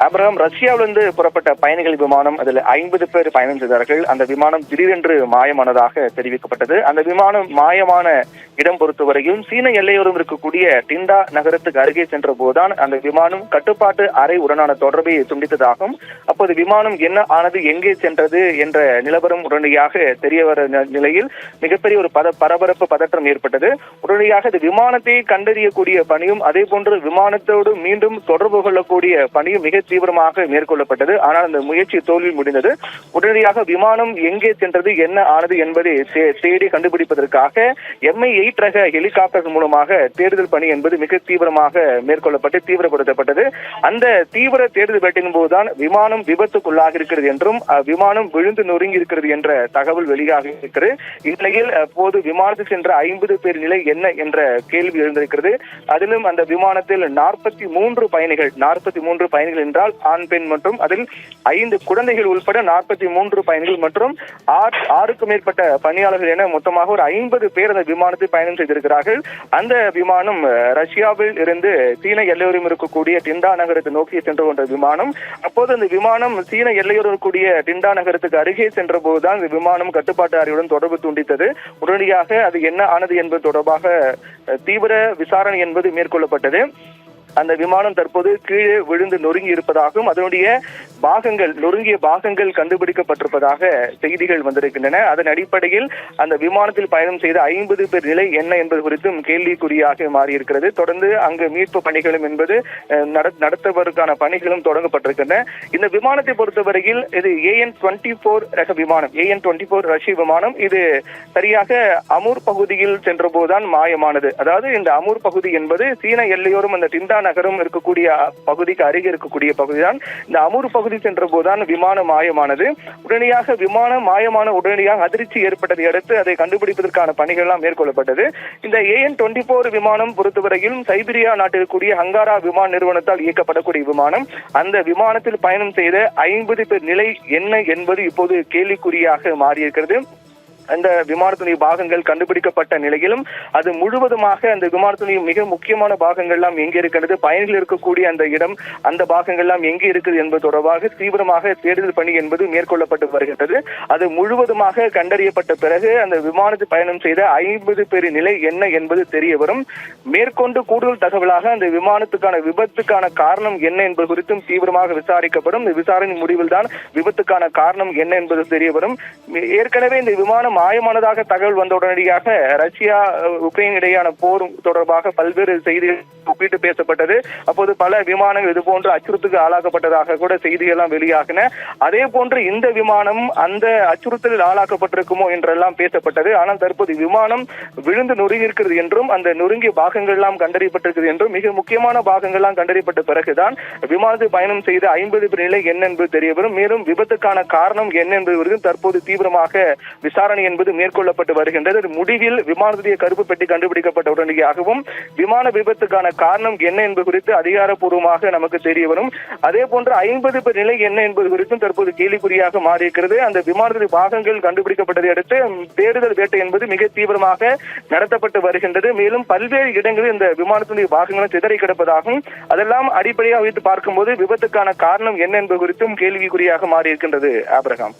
அப்புறம் ரஷ்யாவிலிருந்து புறப்பட்ட பயணிகள் விமானம் அதில் 50 பேர் பயணம் செய்தார்கள். அந்த விமானம் திடீரென்று மாயமானதாக தெரிவிக்கப்பட்டது. அந்த விமானம் மாயமான இடம் பொறுத்தவரையும் சீன எல்லையோரம் இருக்கக்கூடிய டிண்டா நகரத்துக்கு அருகே சென்ற போதுதான் அந்த விமானம் கட்டுப்பாட்டு அறை உடனான தொடர்பை துண்டித்ததாகும். அப்போது விமானம் என்ன ஆனது, எங்கே சென்றது என்ற நிலவரம் உடனடியாக தெரிய வர நிலையில் மிகப்பெரிய ஒரு பரபரப்பு பதற்றம் ஏற்பட்டது. உடனடியாக அது விமானத்தை கண்டறியக்கூடிய பணியும் அதே போன்று விமானத்தோடு மீண்டும் தொடர்பு கொள்ளக்கூடிய பணியும் மிக தீவிரமாக மேற்கொள்ளப்பட்டது. ஆனால் அந்த முயற்சி தோல்வி முடிந்தது. உடனடியாக விமானம் எங்கே சென்றது, என்ன ஆனது என்பதை தேடி கண்டுபிடிப்பதற்காக MI-8 ரக ஹெலிகாப்டர் மூலமாக தேடுதல் பணி என்பது மிக தீவிரமாக மேற்கொள்ளப்பட்டு தீவிரப்படுத்தப்பட்டது. அந்த தீவிர தேடுதல் வேட்டையின் போதுதான் விமானம் விபத்துக்குள்ளாக இருக்கிறது என்றும் விமானம் விழுந்து நொறுங்கி இருக்கிறது என்ற தகவல் வெளியாக இருக்கிறது. இந்நிலையில் அப்போது விமானத்தில் சென்ற 50 பேர் நிலை என்ன என்ற கேள்வி எழுந்திருக்கிறது. அதிலும் அந்த விமானத்தில் 43 பயணிகள் என்றால் ஆண் பெண் மற்றும் அதில் 5 குழந்தைகள் உள்பட 43 பயணிகள் மற்றும் 6க்கும் மேற்பட்ட பணியாளர்கள் என மொத்தமாக ஒரு 50 பேர் அந்த விமானத்தில் பயணம் செய்திருக்கிறார்கள். அந்த விமானம் ரஷ்யாவில் இருந்து சீன எல்லையோரம் இருக்கக்கூடிய டிண்டா நகரத்தை நோக்கி சென்று கொண்ட விமானம். அப்போது அந்த விமானம் சீன எல்லையோரம் இருக்கக்கூடிய டிண்டா நகரத்துக்கு அருகே சென்ற போதுதான் இந்த விமானம் கட்டுப்பாட்டு அறையுடன் தொடர்பு துண்டித்தது. உடனடியாக அது என்ன ஆனது என்பது தொடர்பாக தீவிர விசாரணை என்பது மேற்கொள்ளப்பட்டது. அந்த விமானம் தற்போது கீழே விழுந்து நொறுங்கி இருப்பதாகவும் அதனுடைய நொறுங்கிய பாகங்கள் கண்டுபிடிக்கப்பட்டிருப்பதாக செய்திகள் வந்திருக்கின்றன. அதன் அடிப்படையில் அந்த விமானத்தில் பயணம் செய்த 50 பேர் நிலை என்ன என்பது குறித்தும் கேள்விக்குறியாக மாறியிருக்கிறது. தொடர்ந்து அங்கு மீட்பு பணிகளும் என்பது நடத்துவதற்கான பணிகளும் தொடங்கப்பட்டிருக்கின்றன. இந்த விமானத்தை பொறுத்தவரையில் இது AN-24 ரக விமானம், AN-24 ரஷ்ய விமானம். இது சரியாக அமூர் பகுதியில் சென்ற போதுதான் மாயமானது. அதாவது இந்த அமூர் பகுதி என்பது சீன எல்லையோரும் அந்த டிண்டா நகரம் இருக்கக்கூடிய பகுதிக்கு அருகே இருக்கக்கூடிய பகுதிதான். இந்த அமூர் பகுதி சென்ற போதுதான் விமானம் மாயமானது. உடனடியாக விமானம் மாயமான உடனடியாக அதிர்ச்சி ஏற்பட்டதை அடுத்து அதை கண்டுபிடிப்பதற்கான பணிகள் எல்லாம் மேற்கொள்ளப்பட்டது. இந்த AN-24 விமானம் பொறுத்தவரையில் சைபீரியா நாட்டில் கூடிய ஹங்காரா விமான நிறுவனத்தால் இயக்கப்படக்கூடிய விமானம். அந்த விமானத்தில் பயணம் செய்த 50 பேர் நிலை என்ன என்பது இப்போது கேள்விக்குறியாக மாறியிருக்கிறது. அந்த விமானத்துடைய பாகங்கள் கண்டுபிடிக்கப்பட்ட நிலையிலும் அது முழுவதுமாக அந்த விமானத்துடைய மிக முக்கியமான பாகங்கள் எல்லாம் எங்கே இருக்கிறது, பயணிகள் இருக்கக்கூடிய அந்த இடம், அந்த பாகங்கள் எல்லாம் எங்கே இருக்குது என்பது தொடர்பாக தீவிரமாக தேடுதல் பணி என்பது மேற்கொள்ளப்பட்டு வருகின்றது. அது முழுவதுமாக கண்டறியப்பட்ட பிறகு அந்த விமானத்தில் பயணம் செய்த 50 பேர் நிலை என்ன என்பது தெரிய வரும். மேற்கொண்டு கூடுதல் தகவலாக அந்த விபத்துக்கான காரணம் என்ன என்பது குறித்தும் தீவிரமாக விசாரிக்கப்படும். இந்த விசாரணை முடிவில் தான் விபத்துக்கான காரணம் என்ன என்பது தெரிய வரும். ஏற்கனவே இந்த விமானம் மாயமானதாக தகவல் வந்த உடனடியாக ரஷ்யா உக்ரைன் இடையான போர் தொடர்பாக பல்வேறு செய்திகள் ஒப்பிட்டு பேசப்பட்டது. அப்போது பல விமானங்கள் இது போன்று அச்சுறுத்துக்கு ஆளாக்கப்பட்டதாக கூட செய்திகள் எல்லாம் வெளியாகின. அதே போன்று இந்த விமானம் அந்த அச்சுறுத்தலில் ஆளாக்கப்பட்டிருக்குமோ என்றெல்லாம் பேசப்பட்டது. ஆனால் தற்போது விமானம் விழுந்து நொறுங்கி இருக்கிறது என்றும் அந்த நொறுங்கிய பாகங்கள் எல்லாம் கண்டறியப்பட்டிருக்கிறது என்றும் மிக முக்கியமான பாகங்கள் எல்லாம் கண்டறியப்பட்ட பிறகுதான் விமானத்தில் பயணம் செய்த 50 பேர் நிலை என்ன என்பது தெரிய வரும். மேலும் விபத்துக்கான காரணம் என்ன என்பது தற்போது தீவிரமாக விசாரணை என்பது மேற்கொள்ளப்பட்டு வருகின்றது. முடிவில் விமானத்துடைய கருப்பு பெட்டி கண்டுபிடிக்கப்பட்ட உடனடியாகவும் விமான விபத்துக்கான காரணம் என்ன என்பது குறித்து அதிகாரப்பூர்வமாக நமக்கு தெரிய வரும். அதே போன்று 50 பேர் நிலை என்ன என்பது குறித்தும் தற்போது கேள்விக்குறியாக மாறியிருக்கிறது. அந்த விமானத்துடைய பாகங்கள் கண்டுபிடிக்கப்பட்டதை அடுத்து தேடுதல் வேட்டை என்பது மிக தீவிரமாக நடத்தப்பட்டு வருகின்றது. மேலும் பல்வேறு இடங்களில் இந்த விமானத்துடைய பாகங்கள் சிதறி கிடப்பதாகவும் அதெல்லாம் அடிப்படையாக வைத்து பார்க்கும்போது விபத்துக்கான காரணம் என்ன என்பது குறித்தும் கேள்விக்குறியாக மாறியிருக்கின்றது. ஆபிரகாம்.